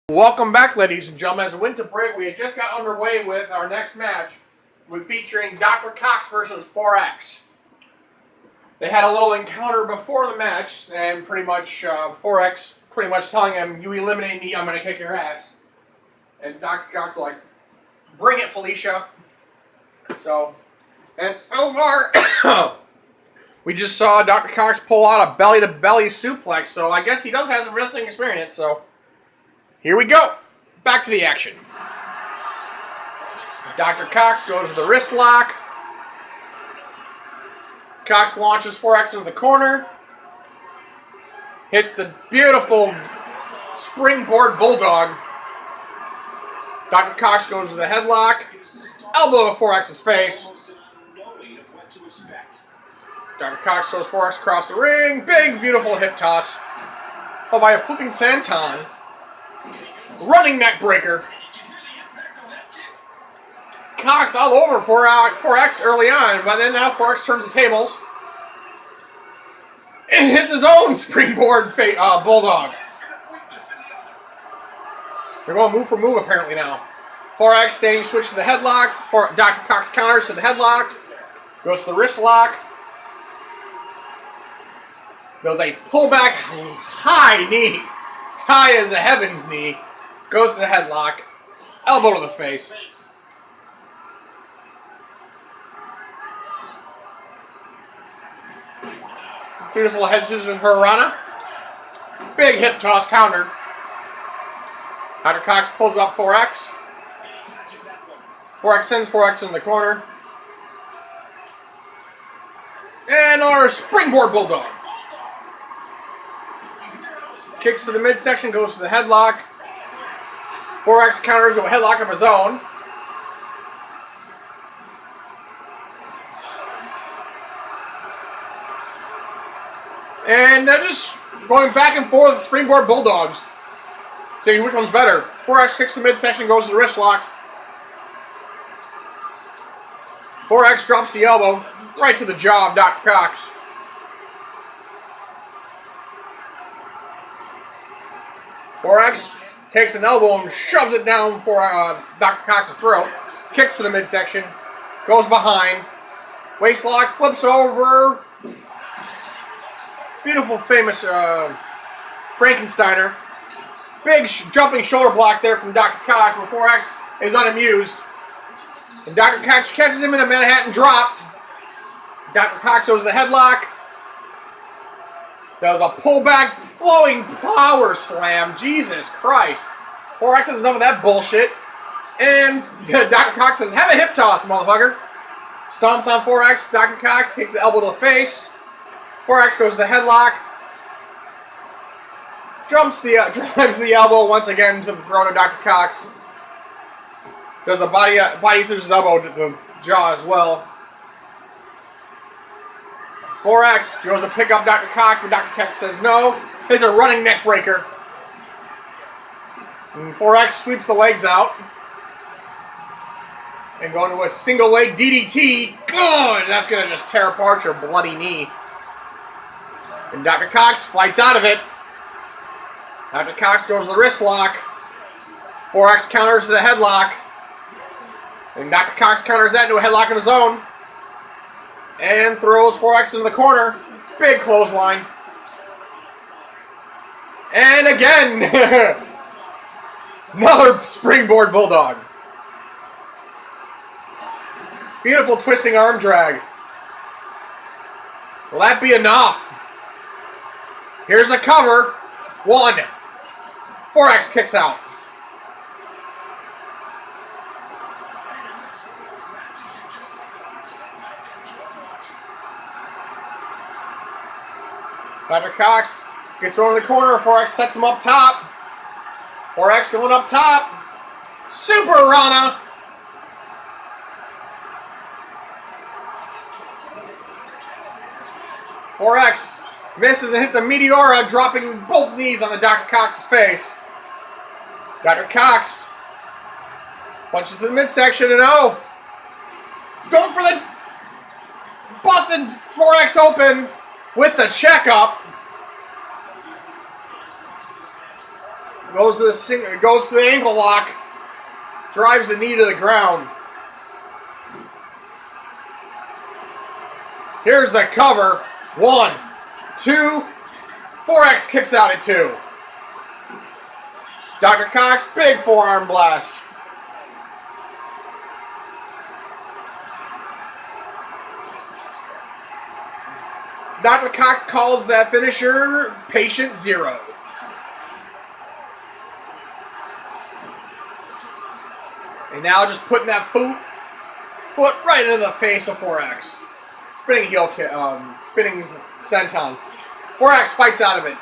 Welcome back, ladies and gentlemen. As we went to break, we had just got underway with our next match, featuring Dr. Cox versus 4X. They had a little encounter before the match, and pretty much 4X pretty much telling him, "You eliminate me, I'm going to kick your ass." And Dr. Cox like, "Bring it, Felicia." So, and so far, we just saw Dr. Cox pull out a belly-to-belly suplex, so I guess he does have some wrestling experience, so here we go. Back to the action. Dr. Cox goes to the wrist lock. Cox launches 4X into the corner. Hits the beautiful springboard bulldog. Dr. Cox goes to the headlock. Elbow to 4X's face. Dr. Cox throws 4X across the ring. Big, beautiful hip toss. Followed by a flipping senton. Running neck breaker. Cox all over 4X early on, but then now 4X turns the tables and hits his own springboard bulldog. They're going move for move apparently now. 4X standing switch to the headlock. Dr. Cox counters to the headlock. Goes to the wrist lock. Does a pullback high knee. High as the heavens knee. Goes to the headlock. Elbow to the face. Beautiful head scissors Hurrana. Big hip toss counter. Dr. Cox pulls up 4X. 4X sends 4X in the corner. And our springboard bulldog. Kicks to the midsection, goes to the headlock. 4X counters with a headlock of his own. And they're just going back and forth with springboard bulldogs. Seeing which one's better. 4X kicks the midsection, goes to the wrist lock. 4X drops the elbow right to the jaw of Dr. Cox. X takes an elbow and shoves it down for Dr. Cox's throat. Kicks to the midsection. Goes behind. Waist lock. Flips over. Beautiful, famous Frankensteiner. Big jumping shoulder block there from Dr. Cox, but 4X is unamused. And Dr. Cox catches him in a Manhattan drop. Dr. Cox goes to the headlock. Does a pullback, flowing power slam. Jesus Christ. 4X has enough of that bullshit. And Dr. Cox says, "Have a hip toss, motherfucker." Stomps on 4X. Dr. Cox takes the elbow to the face. 4X goes to the headlock. Drives the elbow once again to the throat of Dr. Cox. Does the body scissors elbow to the jaw as well. 4X goes to pick up Dr. Cox, but Dr. Cox says no. Here's a running neck breaker. And 4X sweeps the legs out. And going to a single leg DDT. Good! That's going to just tear apart your bloody knee. And Dr. Cox fights out of it. Dr. Cox goes to the wrist lock. 4X counters to the headlock. And Dr. Cox counters that into a headlock of his own. And throws 4X into the corner. Big clothesline. And again, another springboard bulldog. Beautiful twisting arm drag. Will that be enough? Here's a cover. 1. 4X kicks out. Dr. Cox gets thrown in the corner. 4X sets him up top. 4X going up top. Super Rana. .4X misses and hits the Meteora, dropping both knees on the Dr. Cox's face. Dr. Cox punches to the midsection and going for the busted 4X open with the checkup. Goes to the ankle lock. Drives the knee to the ground. Here's the cover. 1, 2. 4X kicks out at 2. Dr. Cox, big forearm blast. Dr. Cox calls that finisher patient 0. And now just putting that foot right into the face of 4X. Spinning heel kick, spinning senton. 4X fights out of it.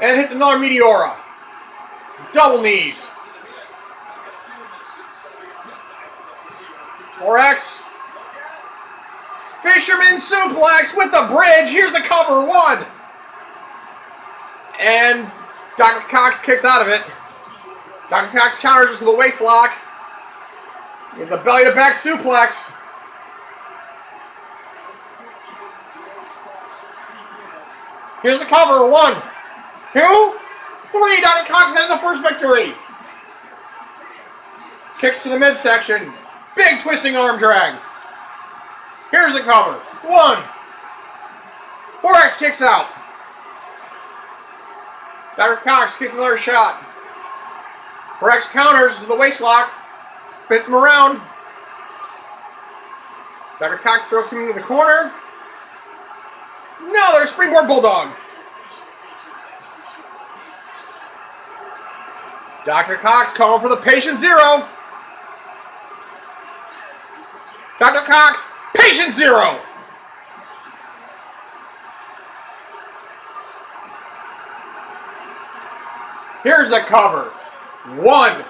And hits another Meteora. Double knees. 4X. Fisherman suplex with the bridge. Here's the cover. 1. And Dr. Cox kicks out of it. Dr. Cox counters us with a waist lock. Here's the belly to back suplex. Here's the cover. 1, 2, 3. Dr. Cox has the first victory. Kicks to the midsection. Big twisting arm drag. Here's the cover. 1. 4X kicks out. Dr. Cox kicks another shot. 4X counters to the waist lock. Spins him around. Dr. Cox throws him into the corner. No, there's springboard bulldog. Dr. Cox calling for the patient 0. Dr. Cox, patient 0. Here's the cover. 1,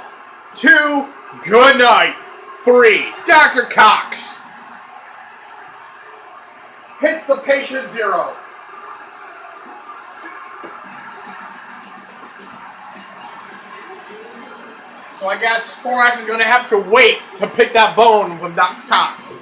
2, good night. 3, Dr. Cox hits the patient 0. So I guess 4X is going to have to wait to pick that bone from Dr. Cox.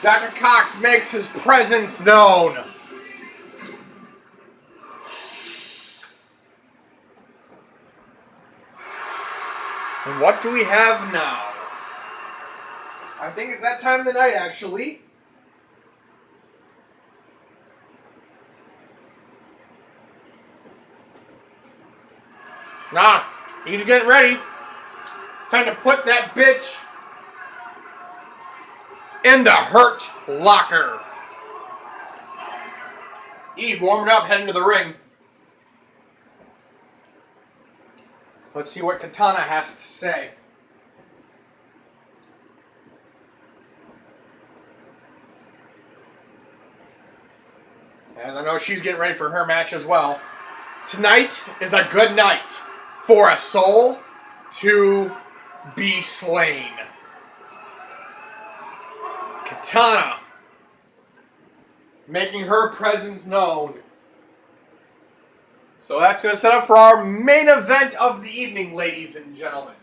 Dr. Cox makes his presence known. And what do we have now? I think it's that time of the night, actually. Nah, he's getting ready. Time to put that bitch in the hurt locker. Eve warming up, heading to the ring. Let's see what Katana has to say. As I know she's getting ready for her match as well. Tonight is a good night for a soul to be slain. Katana making her presence known. So that's going to set up for our main event of the evening, ladies and gentlemen.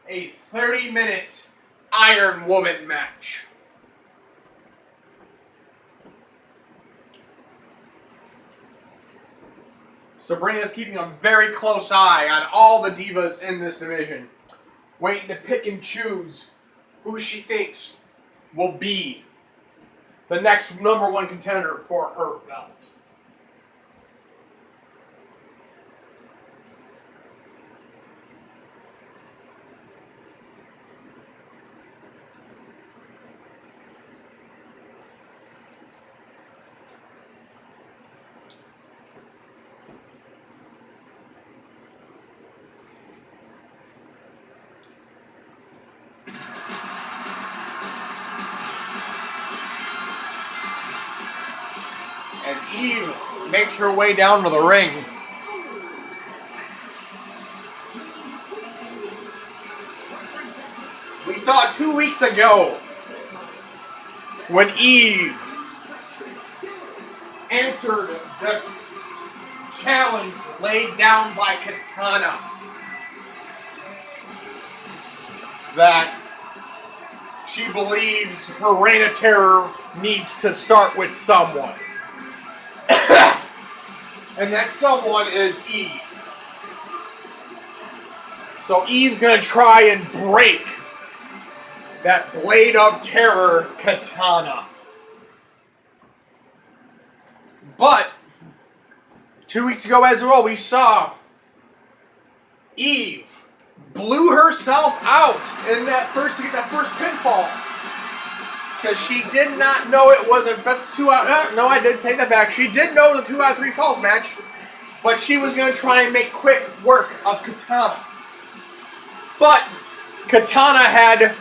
A 30-minute Iron Woman match. Sabrina's keeping a very close eye on all the divas in this division, waiting to pick and choose who she thinks will be the next #1 contender for her belt. As Eve makes her way down to the ring. We saw 2 weeks ago when Eve answered the challenge laid down by Katana. That she believes her reign of terror needs to start with someone. And that someone is Eve. So Eve's going to try and break that blade of terror Katana. But 2 weeks ago as well, we saw Eve blew herself out in that first pinfall because she did not know it was a best 2 out. No, I did take that back. She did know the 2 out of 3 falls match, but she was going to try and make quick work of Katana. But Katana had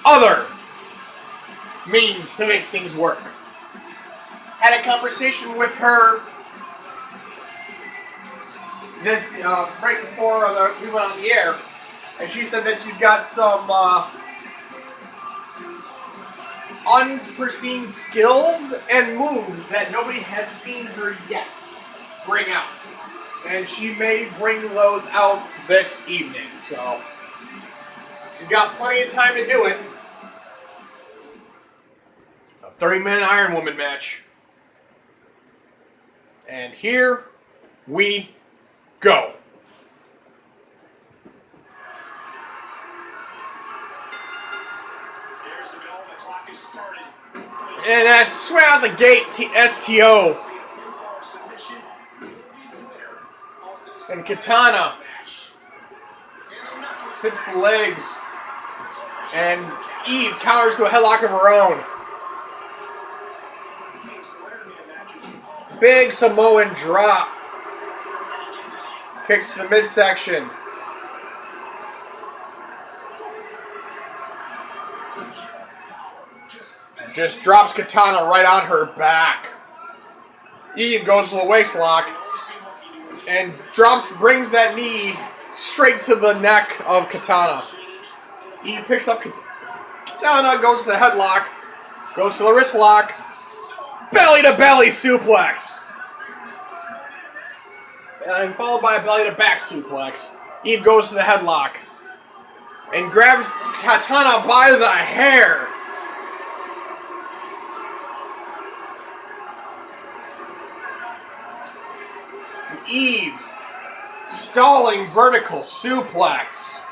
other means to make things work. Had a conversation with her this right before we went on the air, and she said that she's got some unforeseen skills and moves that nobody has seen her yet bring out, and she may bring those out this evening. So she's got plenty of time to do it. It's a 30-minute Iron Woman match. And here we go. There's the bell, the clock is started. And that's straight out the gate, STO. And Katana hits the legs. And Eve counters to a headlock of her own. Big Samoan drop. Kicks to the midsection. Just drops Katana right on her back. Eve goes to the waist lock and brings that knee straight to the neck of Katana. Eve picks up Katana, goes to the headlock, goes to the wrist lock, belly to belly suplex. And followed by a belly to back suplex. Eve goes to the headlock and grabs Katana by the hair. Eve stalling vertical suplex.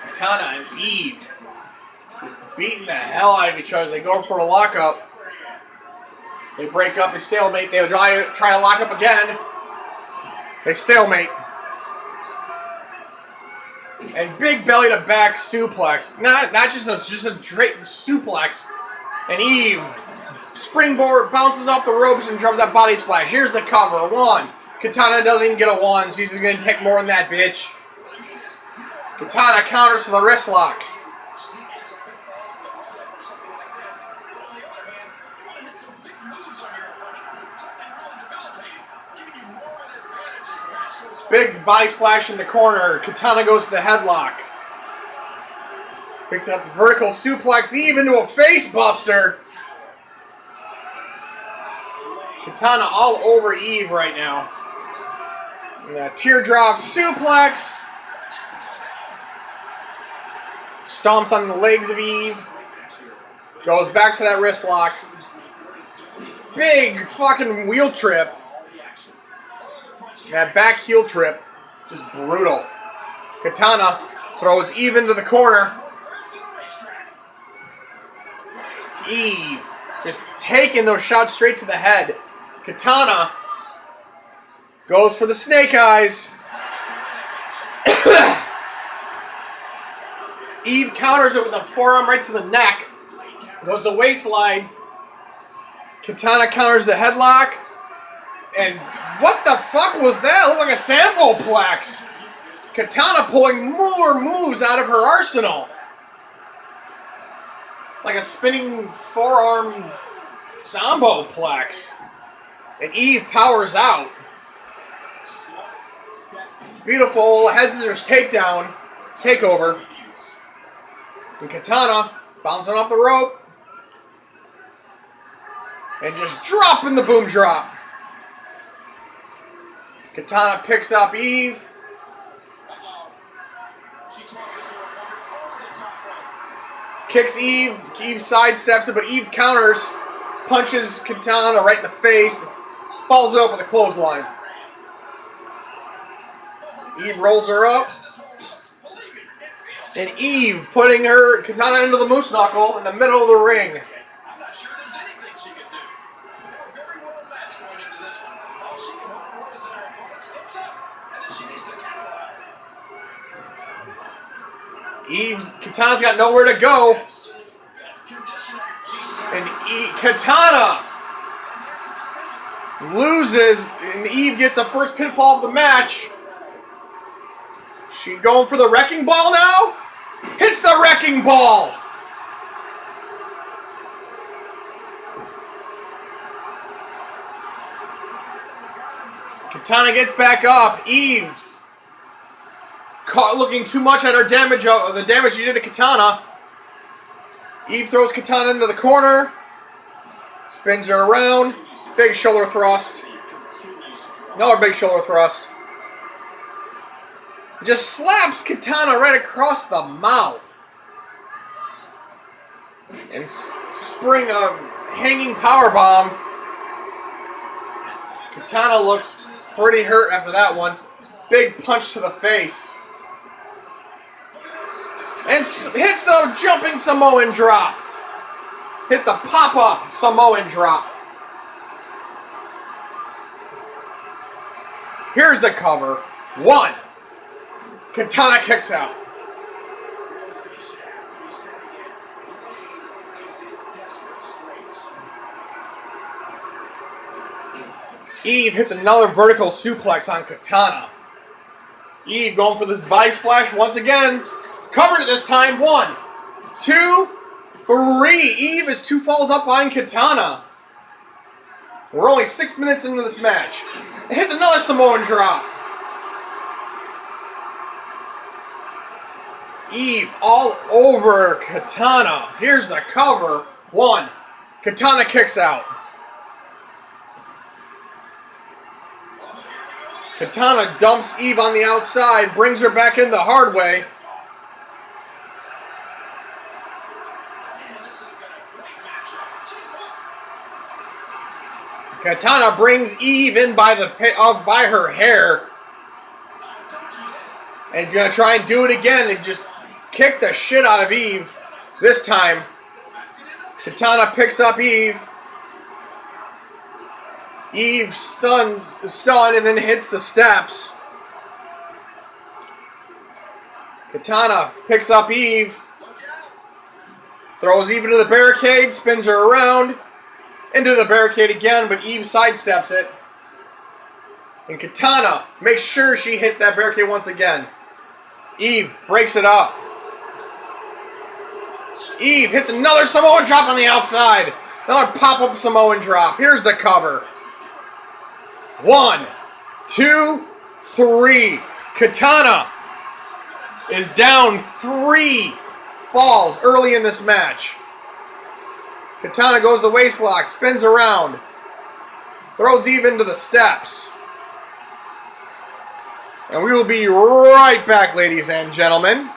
Katana and Eve just beating the hell out of each other as they go for a lockup. They break up, they stalemate, they try to lock up again. They stalemate. And big belly to back suplex. Not just a straight suplex. And Eve springboard, bounces off the ropes and drops that body splash. Here's the cover. 1. Katana doesn't even get a 1, so she's just going to take more than that, bitch. Katana counters to the wrist lock. Big body splash in the corner. Katana goes to the headlock. Picks up vertical suplex Eve into a face buster. Katana all over Eve right now. And that teardrop suplex. Stomps on the legs of Eve. Goes back to that wrist lock. Big fucking wheel trip. That back heel trip. Just brutal. Katana throws Eve into the corner. Eve just taking those shots straight to the head. Katana goes for the snake eyes. Eve counters it with a forearm right to the neck. Goes the waistline. Katana counters the headlock. And what the fuck was that? It looked like a Samboplex. Katana pulling more moves out of her arsenal. Like a spinning forearm Samboplex. And Eve powers out. Sexy. Beautiful head scissors takedown, takeover. And Katana bouncing off the rope. And just dropping the boom drop. Katana picks up Eve. She tosses her opponent over the top rope. Kicks Eve. Eve sidesteps it, but Eve counters. Punches Katana right in the face. Follows it up with a clothesline. Eve rolls her up. And Eve putting her Katana into the moose knuckle in the middle of the ring. I'm not sure there's anything she can do. They were very well matched going into this one. All she can hope for is that her opponent slips up, and then she needs to capitalize. Katana's got nowhere to go. Best conditioner. And Katana loses, and Eve gets the first pinfall of the match. She going for the wrecking ball now? Hits the wrecking ball! Katana gets back up. Eve caught looking too much at her damage, the damage she did to Katana. Eve throws Katana into the corner. Spins her around. Big shoulder thrust. Another big shoulder thrust. Just slaps Katana right across the mouth. And spring a hanging powerbomb. Katana looks pretty hurt after that one. Big punch to the face. And hits the jumping Samoan drop. Hits the pop-up Samoan drop. Here's the cover. 1. Katana kicks out. Realization has to be said again. Blade is in desperate straits. Eve hits another vertical suplex on Katana. Eve going for this body splash once again. Covered it this time. 1, 2, 3. Eve is 2 falls up on Katana. We're only 6 minutes into this match. It hits another Samoan drop. Eve all over Katana. Here's the cover. 1. Katana kicks out. Katana dumps Eve on the outside, brings her back in the hard way. This has been a great matchup. She's hooked. Katana brings Eve in by her hair, Don't do this. and he's gonna try and do it again and just kick the shit out of Eve. This time, Katana picks up Eve. Eve stunned and then hits the steps. Katana picks up Eve. Throws Eve into the barricade, spins her around. Into the barricade again, but Eve sidesteps it. And Katana makes sure she hits that barricade once again. Eve breaks it up. Eve hits another Samoan drop on the outside. Another pop-up Samoan drop. Here's the cover. 1, 2, 3. Katana is down 3 falls early in this match. Katana goes the waistlock, spins around, throws Eve into the steps. And we will be right back, ladies and gentlemen.